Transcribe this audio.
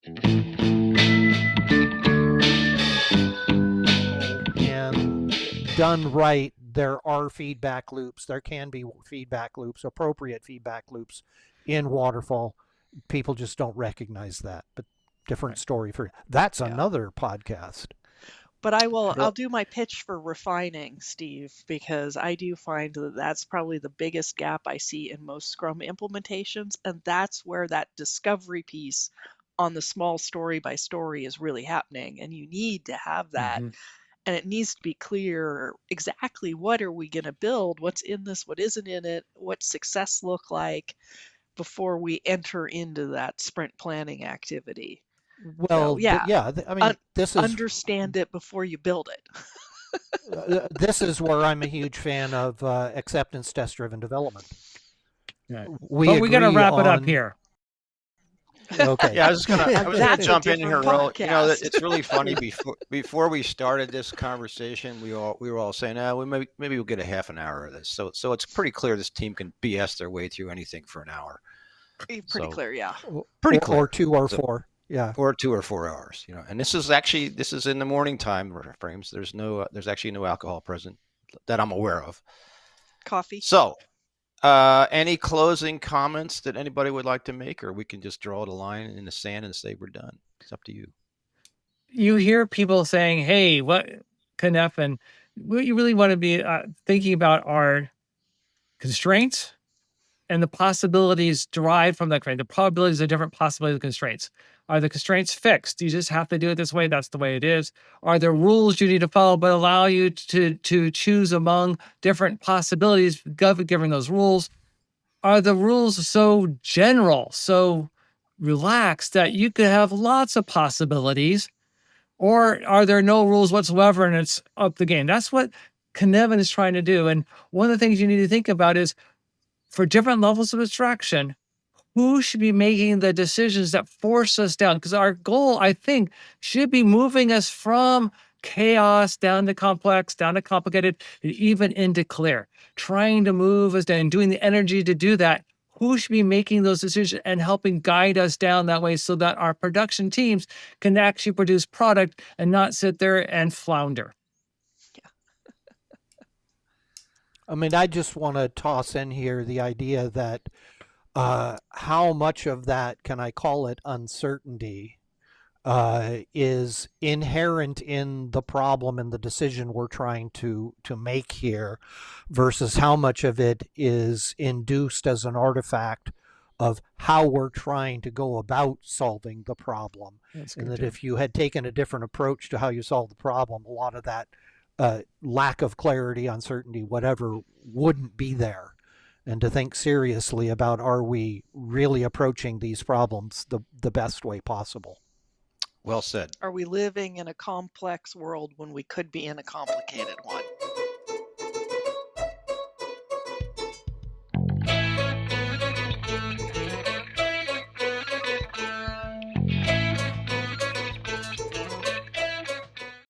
And done right, there are feedback loops. There can be feedback loops, appropriate feedback loops in waterfall. People just don't recognize that. But different story for that's another podcast. But I'll do my pitch for refining, Steve, because I do find that that's probably the biggest gap I see in most Scrum implementations, and that's where that discovery piece on the small story by story is really happening, and you need to have that. Mm-hmm. And it needs to be clear exactly what are we going to build, what's in this, what isn't in it, what's success look like before we enter into that sprint planning activity. Well, so, I mean, this is understand it before you build it. This is where I'm a huge fan of acceptance test-driven development. Right. We're going to wrap it up here. Okay. Yeah, I was gonna jump in here, Earl. You know, it's really funny. Before we started this conversation, we were all saying, maybe we'll get a half an hour of this. So it's pretty clear this team can BS their way through anything for an hour. Pretty clear, yeah. Pretty clear. Or 2 or 4. Yeah. Or 2 or 4 hours, you know. And this is in the morning time frames. There's actually no alcohol present that I'm aware of. Coffee. So, any closing comments that anybody would like to make, or we can just draw the line in the sand and say we're done? It's up to you. You hear people saying, "Hey, what Cynefin? What you really want to be thinking about are constraints and the possibilities derived from that constraint. The probabilities of different possibilities of constraints. Are the constraints fixed? You just have to do it this way. That's the way it is. Are there rules you need to follow, but allow you to choose among different possibilities given those rules? Are the rules so general, so relaxed that you could have lots of possibilities? Or are there no rules whatsoever and it's up the game? That's what Cynefin is trying to do. And one of the things you need to think about is for different levels of abstraction, who should be making the decisions that force us down? Because our goal, I think, should be moving us from chaos down to complex, down to complicated, even into clear. Trying to move us down and doing the energy to do that. Who should be making those decisions and helping guide us down that way so that our production teams can actually produce product and not sit there and flounder? I mean, I just want to toss in here the idea that how much of that, can I call it uncertainty, is inherent in the problem and the decision we're trying to make here versus how much of it is induced as an artifact of how we're trying to go about solving the problem. And that if you had taken a different approach to how you solve the problem, a lot of that lack of clarity, uncertainty, whatever, wouldn't be there. And to think seriously about, are we really approaching these problems the best way possible? Well said. Are we living in a complex world when we could be in a complicated one?